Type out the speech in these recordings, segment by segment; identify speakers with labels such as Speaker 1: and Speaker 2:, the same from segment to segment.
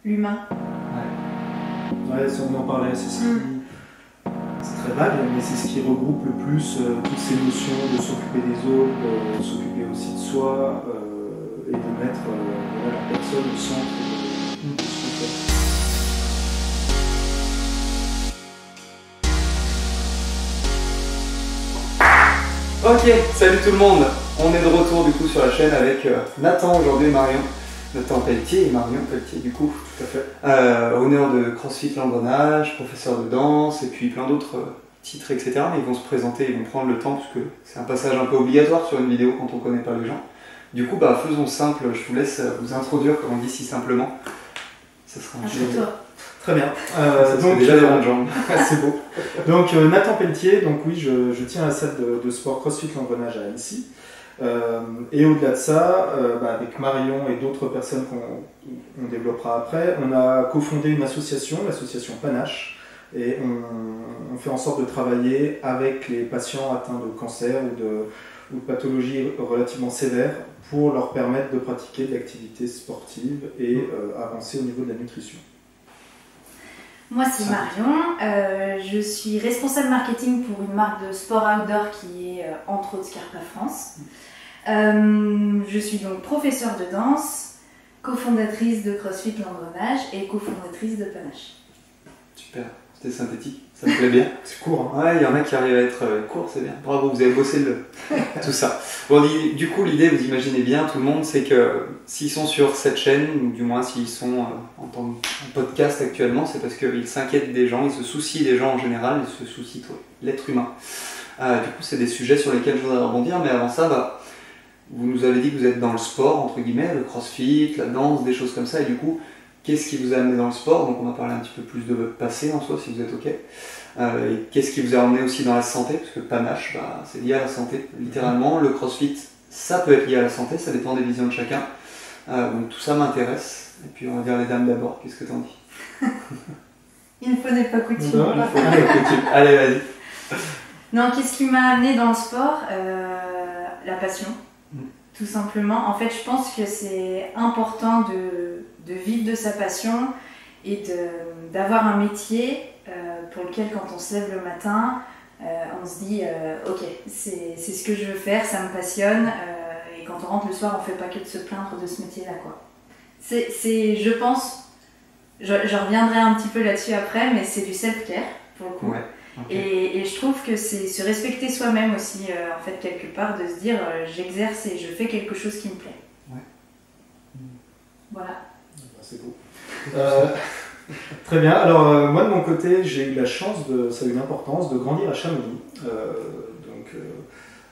Speaker 1: l'humain.
Speaker 2: Ouais, si on en parlait, c'est ce qui... C'est très vague, mais c'est ce qui regroupe le plus toutes ces notions de s'occuper des autres, de s'occuper aussi de soi, et de mettre la personne au centre de ce qu'on fait.
Speaker 3: Ok, salut tout le monde. On est de retour du coup sur la chaîne avec Nathan aujourd'hui et Marion. Nathan Pelletier et Marion Pelletier du coup.
Speaker 2: Tout à fait.
Speaker 3: Honneur de CrossFit L'Engrenage, professeur de danse et puis plein d'autres titres, etc. Mais ils vont se présenter, ils vont prendre le temps parce que c'est un passage un peu obligatoire sur une vidéo quand on ne connaît pas les gens. Du coup, faisons simple, je vous laisse vous introduire comme on dit si simplement. Ça sera un peu...
Speaker 2: Très bien.
Speaker 3: Donc déjà des rondes jambes.
Speaker 2: C'est beau. Donc Nathan Pelletier, donc oui, je tiens la salle de sport CrossFit L'Engrenage à Annecy. Et au-delà de ça, avec Marion et d'autres personnes qu'on développera après, on a cofondé une association, l'association Panache, et on fait en sorte de travailler avec les patients atteints de cancer ou de pathologies relativement sévères pour leur permettre de pratiquer de l'activité sportive et avancer au niveau de la nutrition.
Speaker 1: Moi c'est Marion, je suis responsable marketing pour une marque de sport outdoor qui est entre autres Scarpa France. Je suis donc professeure de danse, cofondatrice de CrossFit L'Engrenage et cofondatrice de Panache.
Speaker 3: Super, c'était synthétique, ça me plaît bien.
Speaker 2: C'est court, hein.
Speaker 3: Ouais, il y en a qui arrivent à être court, c'est bien. Bravo, vous avez bossé tout ça. Bon, du coup, l'idée, vous imaginez bien, tout le monde, c'est que s'ils sont sur cette chaîne, ou du moins s'ils sont en tant que podcast actuellement, c'est parce qu'ils s'inquiètent des gens, ils se soucient des gens en général, ils se soucient de l'être humain. Du coup, c'est des sujets sur lesquels je voudrais rebondir, mais avant ça, vous nous avez dit que vous êtes dans le sport, entre guillemets, le crossfit, la danse, des choses comme ça, et du coup, qu'est-ce qui vous a amené dans le sport? Donc on va parler un petit peu plus de votre passé en soi, si vous êtes OK. Et qu'est-ce qui vous a emmené aussi dans la santé? Parce que Panache, c'est lié à la santé, littéralement. Le crossfit, ça peut être lié à la santé, ça dépend des visions de chacun. Donc tout ça m'intéresse. Et puis on va dire les dames d'abord, qu'est-ce que t'en dis?
Speaker 1: Il ne faudrait pas coutume.
Speaker 2: Non, il faut pas coutume.
Speaker 3: Allez, vas-y.
Speaker 1: Non, qu'est-ce qui m'a amené dans le sport? La passion, tout simplement. En fait, je pense que c'est important de vivre de sa passion et d'avoir un métier pour lequel, quand on se lève le matin, on se dit ok, c'est ce que je veux faire, ça me passionne, et quand on rentre le soir, on ne fait pas que de se plaindre de ce métier-là, quoi. Je pense, je reviendrai un petit peu là-dessus après, mais c'est du self-care pour le coup.
Speaker 3: Ouais. Okay.
Speaker 1: Et je trouve que c'est se respecter soi-même aussi, en fait, quelque part, de se dire j'exerce et je fais quelque chose qui me plaît.
Speaker 3: Ouais.
Speaker 1: Voilà.
Speaker 2: C'est beau. Très bien. Alors, moi de mon côté, j'ai eu la chance, ça a eu une importance, de grandir à Chamonix.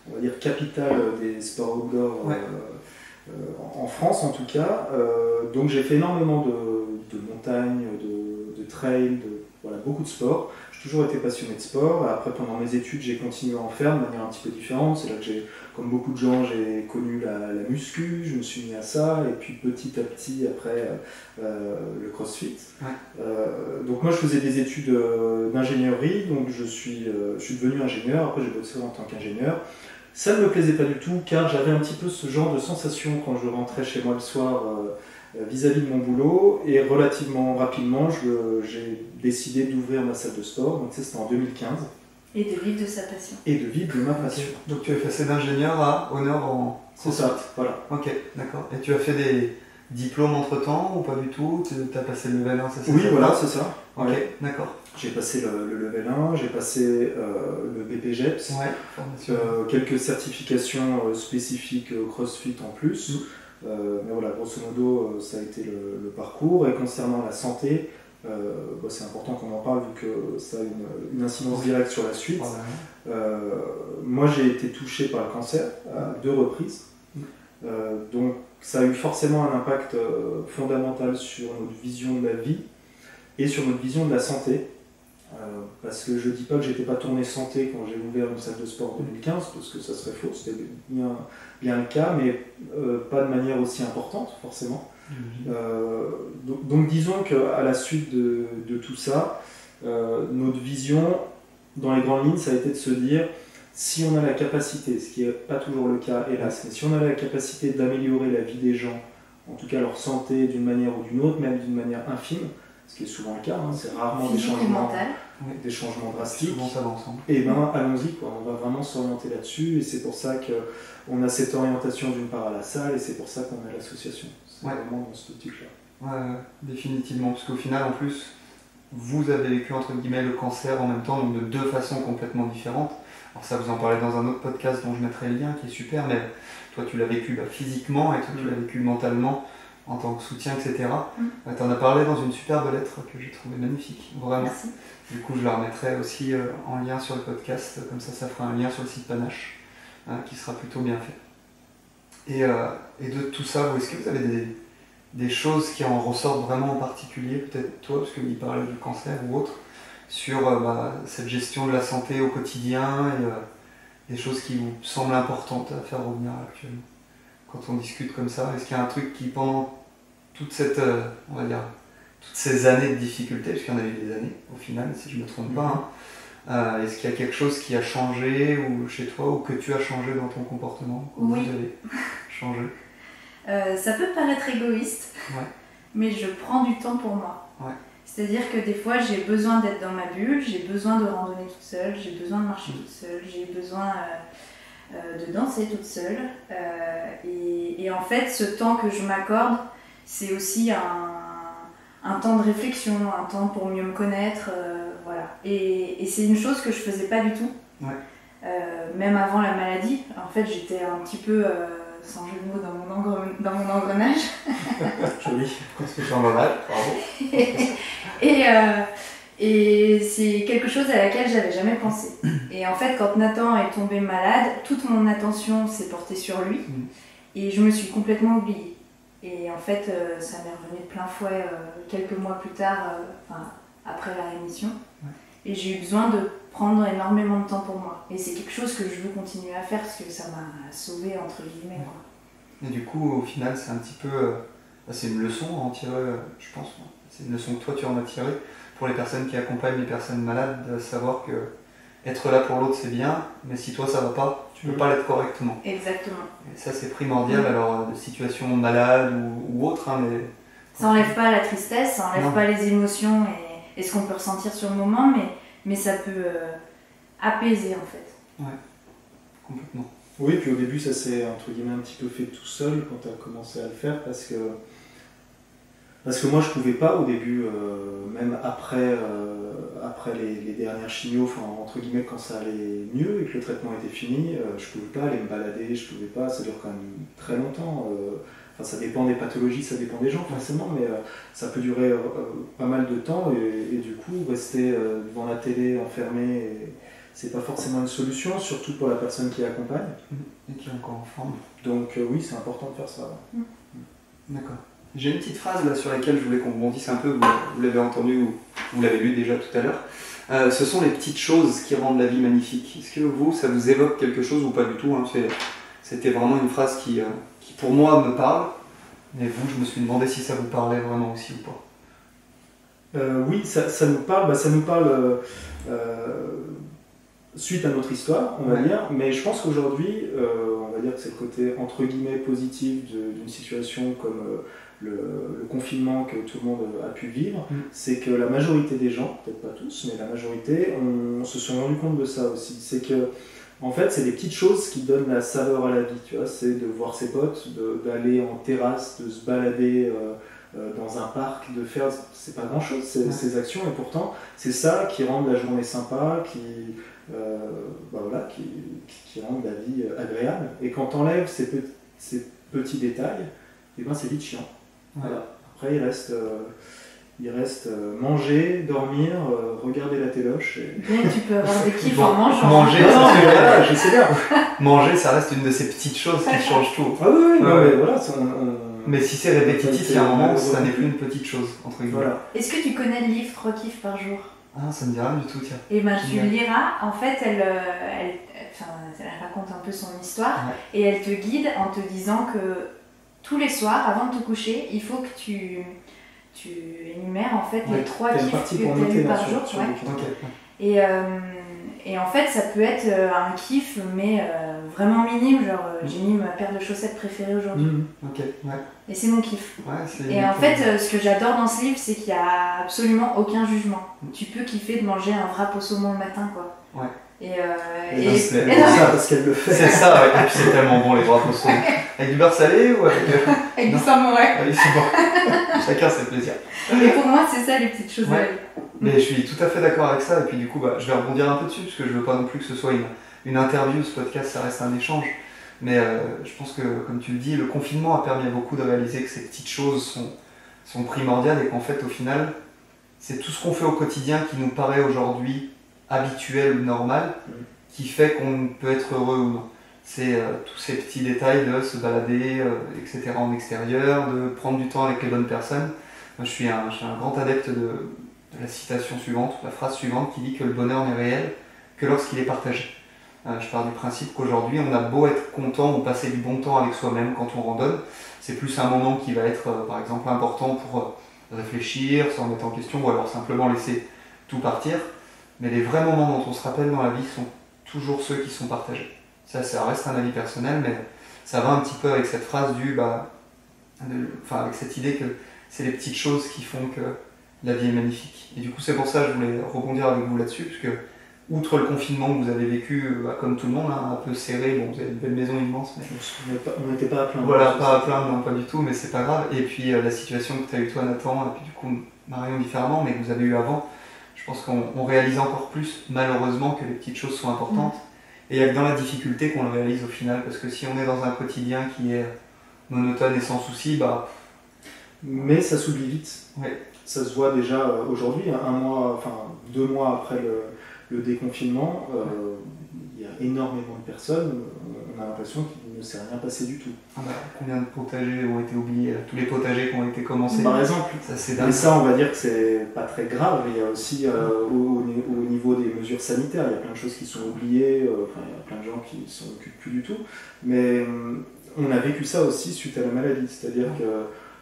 Speaker 2: On va dire capitale des sports outdoor en France en tout cas. Donc j'ai fait énormément de montagnes, de trail, beaucoup de sports. J'ai toujours été passionné de sport. Après, pendant mes études, j'ai continué à en faire de manière un petit peu différente. C'est là que comme beaucoup de gens, j'ai connu la muscu, je me suis mis à ça, et puis petit à petit, après, le crossfit.
Speaker 3: Ouais.
Speaker 2: Donc moi, je faisais des études d'ingénierie, donc je suis devenu ingénieur. Après, j'ai bossé en tant qu'ingénieur. Ça ne me plaisait pas du tout, car j'avais un petit peu ce genre de sensation quand je rentrais chez moi le soir vis-à-vis de mon boulot, et relativement rapidement, j'ai décidé d'ouvrir ma salle de sport, donc c'était en 2015.
Speaker 1: Et de vivre de sa passion.
Speaker 2: Et de vivre de ma passion.
Speaker 3: Donc tu as passé d'ingénieur à honneur en...
Speaker 2: C'est ça, voilà.
Speaker 3: Ok, d'accord. Et tu as fait des diplômes entre-temps ou pas du tout? Tu as passé le level 1, c'est ça?
Speaker 2: Oui, voilà, c'est ça.
Speaker 3: Ok,
Speaker 2: ouais.
Speaker 3: d'accord.
Speaker 2: J'ai passé le level 1, j'ai passé le BPGEPS, quelques certifications spécifiques CrossFit en plus. Mais voilà, grosso modo, ça a été le parcours. Et concernant la santé, c'est important qu'on en parle vu que ça a une incidence directe sur la suite. Moi, j'ai été touché par le cancer à 2 reprises. Donc, ça a eu forcément un impact fondamental sur notre vision de la vie et sur notre vision de la santé. Parce que je ne dis pas que j'étais pas tourné santé quand j'ai ouvert une salle de sport en 2015, parce que ça serait faux, c'était bien le cas, mais pas de manière aussi importante forcément. Donc disons qu'à la suite de tout ça, notre vision dans les grandes lignes, ça a été de se dire, si on a la capacité, ce qui n'est pas toujours le cas hélas, mais si on a la capacité d'améliorer la vie des gens en tout cas leur santé d'une manière ou d'une autre, même d'une manière infime, ce qui est souvent le cas, hein, c'est rarement des changements drastiques.
Speaker 3: Ça va ensemble.
Speaker 2: Et ben allons-y, quoi. On va vraiment s'orienter là-dessus, et c'est pour ça qu'on a cette orientation d'une part à la salle, et c'est pour ça qu'on a l'association. C'est vraiment dans ce optique-là.
Speaker 3: Ouais, définitivement, parce qu'au final, en plus, vous avez vécu entre guillemets le cancer en même temps, donc de deux façons complètement différentes. Alors ça, vous en parlez dans un autre podcast dont je mettrai le lien, qui est super, mais toi tu l'as vécu physiquement et toi tu l'as vécu mentalement en tant que soutien, etc. Tu en as parlé dans une superbe lettre que j'ai trouvée magnifique, vraiment.
Speaker 1: Merci.
Speaker 3: Du coup, je la remettrai aussi en lien sur le podcast, comme ça fera un lien sur le site Panache, qui sera plutôt bien fait. Et de tout ça, est-ce que vous avez des choses qui en ressortent vraiment en particulier, peut-être toi, parce qu'il parlait du cancer ou autre, sur cette gestion de la santé au quotidien et des choses qui vous semblent importantes à faire revenir actuellement quand on discute comme ça? Est-ce qu'il y a un truc qui, pendant toute cette, on va dire, toutes ces années de difficultés, parce qu'il y en a eu des années au final, si je ne me trompe pas, est-ce qu'il y a quelque chose qui a changé ou chez toi, ou que tu as changé dans ton comportement? Comment vous avez changé?
Speaker 1: Ça peut paraître égoïste, mais je prends du temps pour moi. C'est-à-dire que des fois, j'ai besoin d'être dans ma bulle, j'ai besoin de randonner toute seule, j'ai besoin de marcher toute seule, j'ai besoin de danser toute seule. Et en fait, ce temps que je m'accorde, c'est aussi un temps de réflexion, un temps pour mieux me connaître. Voilà. Et c'est une chose que je faisais pas du tout. Même avant la maladie, en fait, j'étais un petit peu... sans jeu de mots, dans mon engrenage.
Speaker 2: Joli.
Speaker 3: Qu'est-ce que je suis en engrenage, bravo.
Speaker 1: Et c'est quelque chose à laquelle j'avais jamais pensé. Et en fait, quand Nathan est tombé malade, toute mon attention s'est portée sur lui. Et je me suis complètement oubliée. Et en fait, ça m'est revenu de plein fouet quelques mois plus tard, après la rémission. Et j'ai eu besoin de prendre énormément de temps pour moi. Et c'est quelque chose que je veux continuer à faire parce que ça m'a sauvée, entre guillemets.
Speaker 3: Et du coup, au final, c'est un petit peu... c'est une leçon à en tirer, je pense. C'est une leçon que toi, tu en as tirée pour les personnes qui accompagnent les personnes malades, de savoir que être là pour l'autre, c'est bien, mais si toi, ça va pas, tu peux pas l'être correctement.
Speaker 1: Exactement.
Speaker 3: Et ça, c'est primordial, alors, de situation malade ou autre, hein, mais...
Speaker 1: Ça enlève pas la tristesse, ça enlève pas les émotions et ce qu'on peut ressentir sur le moment, mais ça peut apaiser en fait.
Speaker 3: Ouais, complètement.
Speaker 2: Oui, puis au début ça s'est entre guillemets un petit peu fait tout seul quand tu as commencé à le faire parce que moi je pouvais pas au début, même après les dernières chimios, entre guillemets quand ça allait mieux et que le traitement était fini, je pouvais pas aller me balader, je pouvais pas, ça dure quand même très longtemps. Ça dépend des pathologies, ça dépend des gens forcément, mais ça peut durer pas mal de temps et du coup rester devant la télé enfermé, c'est pas forcément une solution, surtout pour la personne qui accompagne.
Speaker 3: Et qui est encore en forme.
Speaker 2: Donc oui, c'est important de faire ça.
Speaker 3: D'accord. J'ai une petite phrase là sur laquelle je voulais qu'on rebondisse un peu, vous l'avez entendu ou vous l'avez lu déjà tout à l'heure. Ce sont les petites choses qui rendent la vie magnifique. Est-ce que vous, ça vous évoque quelque chose ou pas du tout, hein? C'était vraiment une phrase qui pour moi me parle, mais vous, je me suis demandé si ça vous parlait vraiment aussi ou pas.
Speaker 2: Oui, ça nous parle, suite à notre histoire, on va dire, mais je pense qu'aujourd'hui, on va dire que c'est le côté entre guillemets positif d'une situation comme le confinement que tout le monde a pu vivre, c'est que la majorité des gens, peut-être pas tous, mais la majorité, on se sont rendu compte de ça aussi. C'est que en fait, c'est des petites choses qui donnent la saveur à la vie, tu vois, c'est de voir ses potes, d'aller en terrasse, de se balader dans un parc, de faire, c'est pas grand chose, ces actions, et pourtant, c'est ça qui rend la journée sympa, qui rendent la vie agréable. Et quand t'enlèves ces petits détails, et ben c'est vite chiant. Voilà. Après, il reste manger, dormir, regarder la téloche.
Speaker 1: Bien, tu peux avoir des kiffs en mangeant.
Speaker 3: Manger,
Speaker 2: je sais bien.
Speaker 3: Manger, ça reste une de ces petites choses qui changent tout.
Speaker 2: Ah oui, mais voilà.
Speaker 3: Mais si c'est répétitif, il y a un moment, ça n'est plus une petite chose, entre guillemets.
Speaker 2: Voilà.
Speaker 1: Est-ce que tu connais le livre 3 kiffs par jour?
Speaker 3: Ah, ça me dit rien du tout, tiens.
Speaker 1: Et ben, tu le liras. En fait, elle raconte un peu son histoire et elle te guide en te disant que tous les soirs, avant de te coucher, il faut que tu énumères en fait les 3 kiffs que tu as eu par jour. Et en fait, ça peut être un kiff, mais vraiment minime. Genre, j'ai mis ma paire de chaussettes préférée aujourd'hui.
Speaker 3: Ok, ouais.
Speaker 1: Et c'est mon kiff.
Speaker 3: Ouais,
Speaker 1: et en fait, ce que j'adore dans ce livre, c'est qu'il n'y a absolument aucun jugement. Tu peux kiffer de manger un wrap au saumon le matin, quoi.
Speaker 3: Ouais.
Speaker 2: C'est ça parce qu'elle le fait.
Speaker 3: C'est ça, ouais. Et puis c'est tellement bon les wraps au saumon. Avec du beurre salé ou
Speaker 1: avec du saumon, ouais.
Speaker 3: Oui, c'est bon. Chacun ses plaisirs.
Speaker 1: Et pour moi, c'est ça les petites choses à lire.
Speaker 3: Mais je suis tout à fait d'accord avec ça. Et puis du coup, je vais rebondir un peu dessus parce que je veux pas non plus que ce soit une interview. Ce podcast, ça reste un échange. Mais je pense que, comme tu le dis, le confinement a permis à beaucoup de réaliser que ces petites choses sont primordiales et qu'en fait, au final, c'est tout ce qu'on fait au quotidien qui nous paraît aujourd'hui habituel ou normal qui fait qu'on peut être heureux ou non. C'est tous ces petits détails de se balader, etc. en extérieur, de prendre du temps avec les bonnes personnes. Moi, je suis un grand adepte de la citation suivante, la phrase suivante qui dit que le bonheur n'est réel que lorsqu'il est partagé. Je pars du principe qu'aujourd'hui, on a beau être content ou passer du bon temps avec soi-même quand on randonne, c'est plus un moment qui va être, par exemple, important pour réfléchir, se remettre en question ou alors simplement laisser tout partir. Mais les vrais moments dont on se rappelle dans la vie sont toujours ceux qui sont partagés. Ça reste un avis personnel, mais ça va un petit peu avec cette phrase avec cette idée que c'est les petites choses qui font que la vie est magnifique. Et du coup, c'est pour ça que je voulais rebondir avec vous là-dessus, parce que, outre le confinement que vous avez vécu, comme tout le monde, un peu serré, bon, vous avez une belle maison immense, mais...
Speaker 2: On n'était pas à plaindre.
Speaker 3: Voilà, pas à plaindre, non, pas du tout, mais c'est pas grave. Et puis, la situation que tu as eu toi, Nathan, et puis du coup, Marion différemment, mais que vous avez eu avant, je pense qu'on réalise encore plus, malheureusement, que les petites choses sont importantes. Et il n'y a que dans la difficulté qu'on le réalise au final, parce que si on est dans un quotidien qui est monotone et sans souci,
Speaker 2: Mais ça s'oublie vite.
Speaker 3: Ouais.
Speaker 2: Ça se voit déjà aujourd'hui, 2 mois après le déconfinement, il y a énormément de personnes, on a l'impression qu'il ne s'est rien passé du tout.
Speaker 3: Combien de potagers ont été oubliés, tous les potagers qui ont été commencés.
Speaker 2: Par exemple, mais ça on va dire que c'est pas très grave, il y a aussi au niveau des mesures sanitaires, il y a plein de choses qui sont oubliées, il y a plein de gens qui ne s'en occupent plus du tout, mais on a vécu ça aussi suite à la maladie, c'est-à-dire que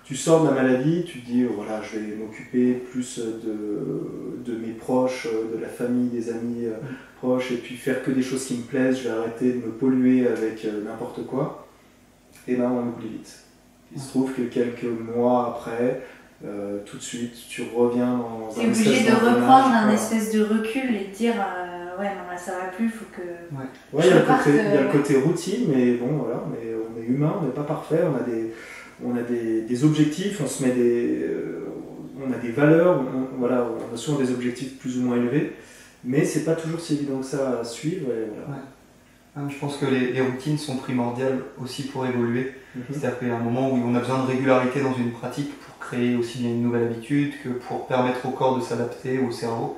Speaker 2: tu sors de la maladie, tu te dis voilà, je vais m'occuper plus de mes proches, de la famille, des amis proches, et puis faire que des choses qui me plaisent, je vais arrêter de me polluer avec n'importe quoi. Et là, on oublie vite. Il se trouve que quelques mois après, tout de suite, tu reviens dans un...
Speaker 1: Tu es obligé de reprendre un espèce de recul et de dire ouais, non, là ça va plus, il faut que...
Speaker 2: Ouais, il y a le côté routine, mais bon, voilà, on est humain, on n'est pas parfait, on a des objectifs, on se met on a des valeurs, on a souvent des objectifs plus ou moins élevés, mais c'est pas toujours si évident que ça à suivre. Et voilà.
Speaker 3: Ouais. Je pense que les routines sont primordiales aussi pour évoluer. C'est-à-dire qu'il y a un moment où on a besoin de régularité dans une pratique pour créer aussi bien une nouvelle habitude que pour permettre au corps de s'adapter, au cerveau.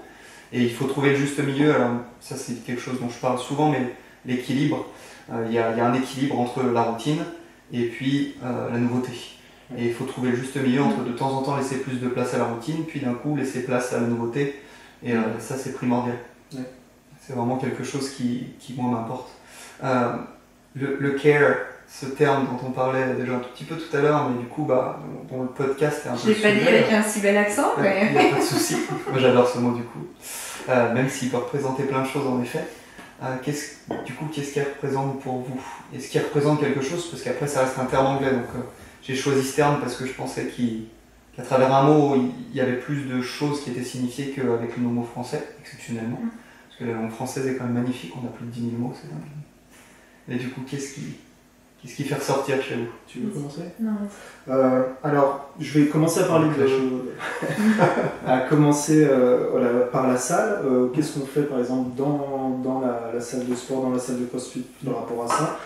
Speaker 3: Et il faut trouver le juste milieu. Alors ça c'est quelque chose dont je parle souvent, mais l'équilibre, il y a un équilibre entre la routine et puis la nouveauté. Et il faut trouver le juste milieu entre de temps en temps laisser plus de place à la routine, puis d'un coup laisser place à la nouveauté. Et ça c'est primordial. Ouais. C'est vraiment quelque chose qui moi m'importe. Le care, ce terme dont on parlait déjà un tout petit peu tout à l'heure, mais du coup dont le podcast est un peu...
Speaker 1: Je l'ai pas dit avec un si bel accent, mais...
Speaker 3: Il n'y a pas de souci. Moi j'adore ce mot du coup. Même s'il peut représenter plein de choses en effet. Qu'est-ce qu'il représente pour vous? Est-ce qu'il représente quelque chose? Parce qu'après ça reste un terme anglais, donc j'ai choisi ce terme parce que je pensais qu'à travers un mot, il y avait plus de choses qui étaient signifiées qu'avec nos mots français, exceptionnellement. Parce que la langue française est quand même magnifique, on a plus de 10 000 mots, c'est dingue. Et du coup, qu'est-ce qui fait ressortir chez vous?
Speaker 2: Tu veux commencer?
Speaker 1: Non.
Speaker 2: Alors, je vais commencer à parler par la salle. Qu'est-ce qu'on fait par exemple dans la salle de sport, dans la salle de CrossFit par rapport à ça?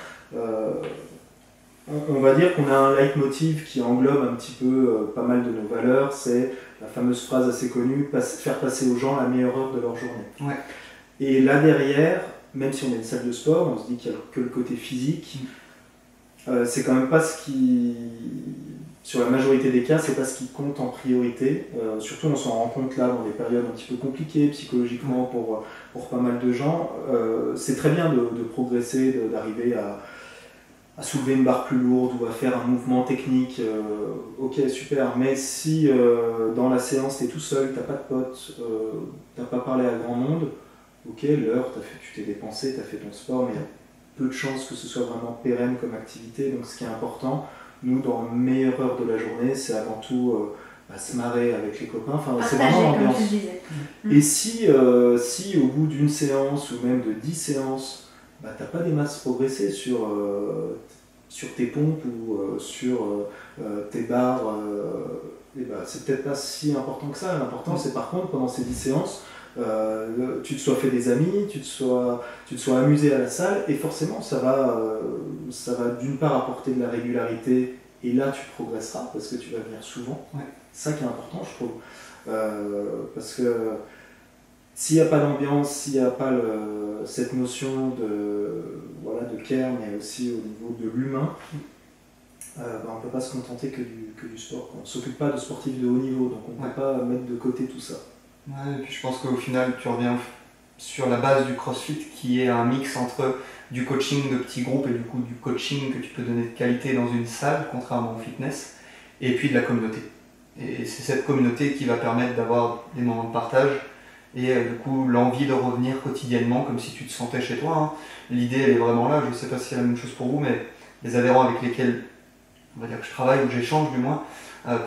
Speaker 2: On va dire qu'on a un leitmotiv qui englobe un petit peu pas mal de nos valeurs, c'est la fameuse phrase assez connue, faire passer aux gens la meilleure heure de leur journée.
Speaker 3: Ouais.
Speaker 2: Et là derrière, même si on est une salle de sport, on se dit qu'il n'y a que le côté physique, c'est quand même pas ce qui, sur la majorité des cas, c'est pas ce qui compte en priorité. Surtout on s'en rend compte là dans des périodes un petit peu compliquées psychologiquement pour pas mal de gens. C'est très bien de progresser, d'arriver à à soulever une barre plus lourde ou à faire un mouvement technique, ok, super, mais si dans la séance tu es tout seul, t'as pas de potes, t'as pas parlé à grand monde, ok, l'heure, tu t'es dépensé, tu as fait ton sport, mais il y a peu de chances que ce soit vraiment pérenne comme activité. Donc ce qui est important, nous, dans la meilleure heure de la journée, c'est avant tout se marrer avec les copains. Enfin, c'est vraiment l'ambiance. Et si au bout d'une séance ou même de 10 séances, t'as pas des masses progressées sur tes pompes ou sur tes barres, c'est peut-être pas si important que ça. L'important, c'est par contre, pendant ces 10 séances, tu te sois fait des amis, tu te sois amusé à la salle, et forcément ça va d'une part apporter de la régularité, et là tu progresseras parce que tu vas venir souvent.
Speaker 3: Ouais.
Speaker 2: C'est ça qui est important, je trouve, parce que s'il n'y a pas d'ambiance, s'il n'y a pas cette notion de care, mais aussi au niveau de l'humain, on ne peut pas se contenter que du sport. On ne s'occupe pas de sportifs de haut niveau, donc on ne peut pas mettre de côté tout ça.
Speaker 3: Ouais, et puis je pense qu'au final, tu reviens sur la base du CrossFit qui est un mix entre du coaching de petits groupes et du coup du coaching que tu peux donner de qualité dans une salle, contrairement au fitness, et puis de la communauté. Et c'est cette communauté qui va permettre d'avoir des moments de partage et du coup l'envie de revenir quotidiennement comme si tu te sentais chez toi. Hein. L'idée elle est vraiment là, je ne sais pas si c'est la même chose pour vous, mais les adhérents avec lesquels on va dire que je travaille ou j'échange du moins,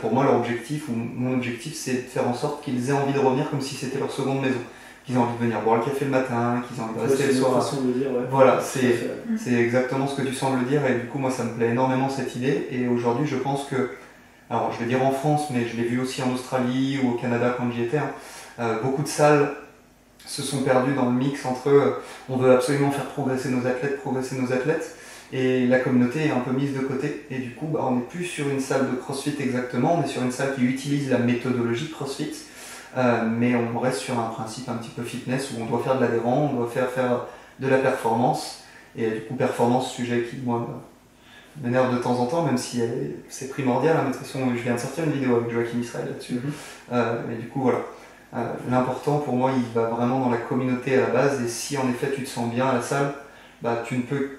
Speaker 3: pour moi leur objectif, ou mon objectif, c'est de faire en sorte qu'ils aient envie de revenir comme si c'était leur seconde maison. Qu'ils aient envie de venir boire le café le matin, qu'ils aient envie de rester le soir.
Speaker 2: Façon de dire, ouais.
Speaker 3: Voilà, c'est exactement ce que tu sembles dire, et du coup moi ça me plaît énormément cette idée. Et aujourd'hui je pense que, alors je vais dire en France, mais je l'ai vu aussi en Australie ou au Canada quand j'y étais, beaucoup de salles se sont perdues dans le mix entre on veut absolument faire progresser nos athlètes, et la communauté est un peu mise de côté, et du coup on n'est plus sur une salle de CrossFit exactement, on est sur une salle qui utilise la méthodologie CrossFit, mais on reste sur un principe un petit peu fitness où on doit faire de l'adhérent, on doit faire de la performance, et du coup performance, sujet qui moi m'énerve de temps en temps, même si c'est primordial, hein, de toute façon je viens de sortir une vidéo avec Joachim Israël là-dessus, mais du coup voilà. L'important pour moi il va vraiment dans la communauté à la base, et si en effet tu te sens bien à la salle, tu ne peux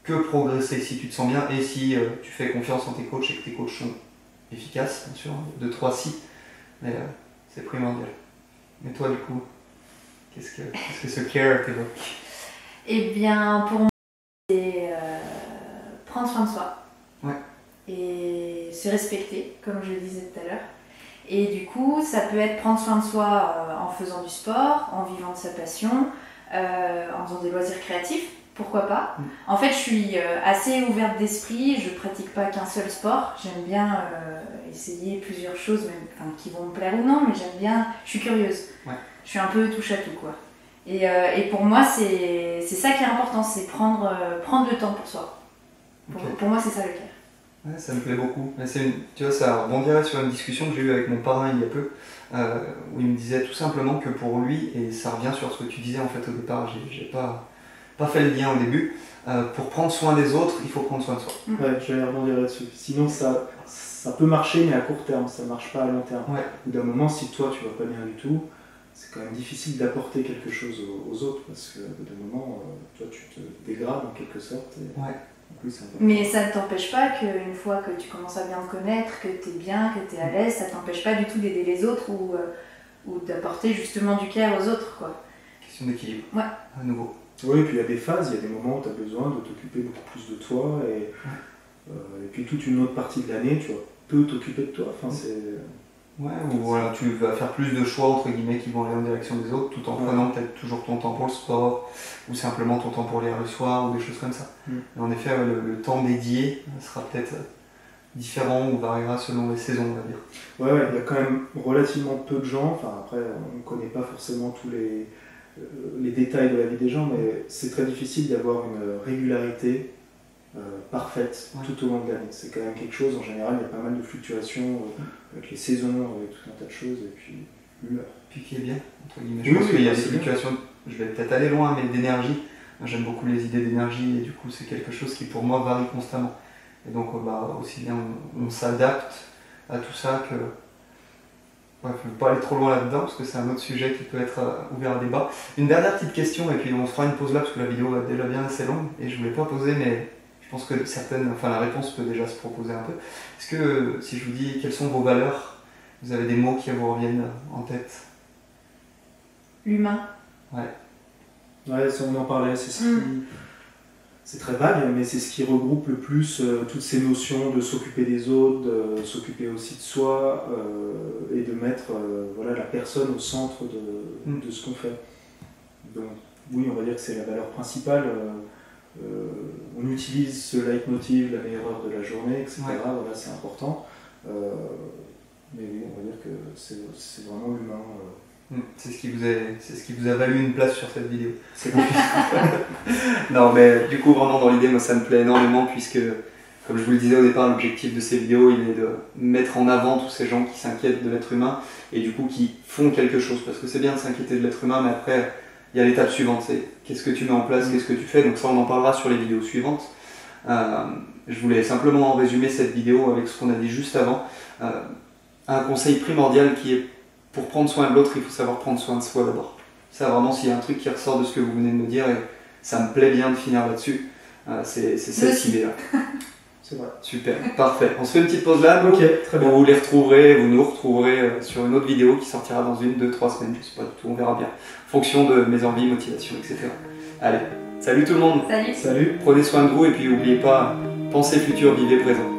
Speaker 3: que progresser si tu te sens bien, et si tu fais confiance en tes coachs et que tes coachs sont efficaces, bien sûr, 2, 3, 6, mais c'est primordial. Mais toi du coup, qu'est-ce que ce care t'évoque?
Speaker 1: Eh bien pour moi c'est prendre soin de soi,
Speaker 3: ouais.
Speaker 1: Et se respecter, comme je le disais tout à l'heure. Et du coup, ça peut être prendre soin de soi en faisant du sport, en vivant de sa passion, en faisant des loisirs créatifs, pourquoi pas. En fait, je suis assez ouverte d'esprit, je pratique pas qu'un seul sport, j'aime bien essayer plusieurs choses, même, qui vont me plaire ou non, mais j'aime bien, je suis curieuse.
Speaker 3: Ouais.
Speaker 1: Je suis un peu touche à tout, quoi. Et pour moi, c'est ça qui est important, c'est prendre le temps pour soi. Pour moi, c'est ça le care.
Speaker 3: Ouais, ça me plaît beaucoup. Tu vois, ça rebondirait sur une discussion que j'ai eue avec mon parrain il y a peu, où il me disait tout simplement que pour lui, et ça revient sur ce que tu disais en fait au départ, j'ai pas fait le lien au début, pour prendre soin des autres, il faut prendre soin de soi.
Speaker 2: Ouais, j'allais rebondir là-dessus. Sinon, ça peut marcher, mais à court terme, ça marche pas à long terme.
Speaker 3: Ouais.
Speaker 2: Au bout d'un moment, si toi tu vas pas bien du tout, c'est quand même difficile d'apporter quelque chose aux autres, parce que bout d'un moment, toi tu te dégrades en quelque sorte. Et...
Speaker 3: Ouais.
Speaker 1: Mais ça ne t'empêche pas qu'une fois que tu commences à bien te connaître, que tu es bien, que tu es à l'aise, ça ne t'empêche pas du tout d'aider les autres ou d'apporter justement du care aux autres, quoi.
Speaker 3: Question d'équilibre.
Speaker 1: Ouais.
Speaker 3: À nouveau.
Speaker 2: Oui, et puis il y a des phases, il y a des moments où tu as besoin de t'occuper beaucoup plus de toi, et puis toute une autre partie de l'année, tu peux t'occuper de toi. Enfin,
Speaker 3: ouais, ou voilà, tu vas faire plus de choix entre guillemets qui vont aller en direction des autres, tout en prenant peut-être toujours ton temps pour le sport, ou simplement ton temps pour lire le soir, ou des choses comme ça. Et en effet, le temps dédié sera peut-être différent ou variera selon les saisons, on va dire.
Speaker 2: Ouais, il y a quand même relativement peu de gens, enfin après on ne connaît pas forcément tous les détails de la vie des gens, mais c'est très difficile d'avoir une régularité parfaite tout au long de l'année. C'est quand même quelque chose, en général il y a pas mal de fluctuations avec les saisons, avec tout un tas de choses, et puis l'heure.
Speaker 3: Puis qui est bien, entre guillemets. Je pense qu'il y a des fluctuations, je vais peut-être aller loin, mais d'énergie. J'aime beaucoup les idées d'énergie, et du coup c'est quelque chose qui pour moi varie constamment. Et donc aussi bien on s'adapte à tout ça que... Ouais, je ne veux pas aller trop loin là-dedans parce que c'est un autre sujet qui peut être ouvert à débat. Une dernière petite question et puis on se fera une pause là parce que la vidéo est déjà bien assez longue et je ne voulais pas poser, mais je Je pense que la réponse peut déjà se proposer un peu. Est-ce que si je vous dis quelles sont vos valeurs, vous avez des mots qui vous reviennent en tête?
Speaker 1: L'humain.
Speaker 2: Ouais, on en parlait, c'est très vague, mais c'est ce qui regroupe le plus toutes ces notions de s'occuper des autres, de s'occuper aussi de soi, et de mettre la personne au centre de ce qu'on fait. Donc oui, on va dire que c'est la valeur principale. On utilise ce leitmotiv, la meilleure heure de la journée, etc. Ouais. Voilà, c'est important. Mais oui, on va dire que c'est vraiment l'humain.
Speaker 3: C'est ce qui vous a valu une place sur cette vidéo. C'est bon. Non, mais du coup, vraiment dans l'idée, moi ça me plaît énormément puisque, comme je vous le disais au départ, l'objectif de ces vidéos, il est de mettre en avant tous ces gens qui s'inquiètent de l'être humain et du coup qui font quelque chose. Parce que c'est bien de s'inquiéter de l'être humain, mais après, il y a l'étape suivante, c'est qu'est-ce que tu mets en place, qu'est-ce que tu fais. Donc ça, on en parlera sur les vidéos suivantes. Je voulais simplement résumer cette vidéo avec ce qu'on a dit juste avant. Un conseil primordial qui est: pour prendre soin de l'autre, il faut savoir prendre soin de soi d'abord. Ça, vraiment, s'il y a un truc qui ressort de ce que vous venez de me dire, et ça me plaît bien de finir là-dessus, c'est cette idée-là.
Speaker 2: C'est vrai.
Speaker 3: Super, parfait. On se fait une petite pause là.
Speaker 2: Ok, très bien.
Speaker 3: Vous nous retrouverez sur une autre vidéo qui sortira dans 1, 2, 3 semaines, je sais pas du tout, on verra bien. En fonction de mes envies, motivations, etc. Allez, salut tout le monde.
Speaker 1: Salut.
Speaker 2: Salut.
Speaker 3: Prenez soin de vous et puis n'oubliez pas, pensez futur, vivez présent.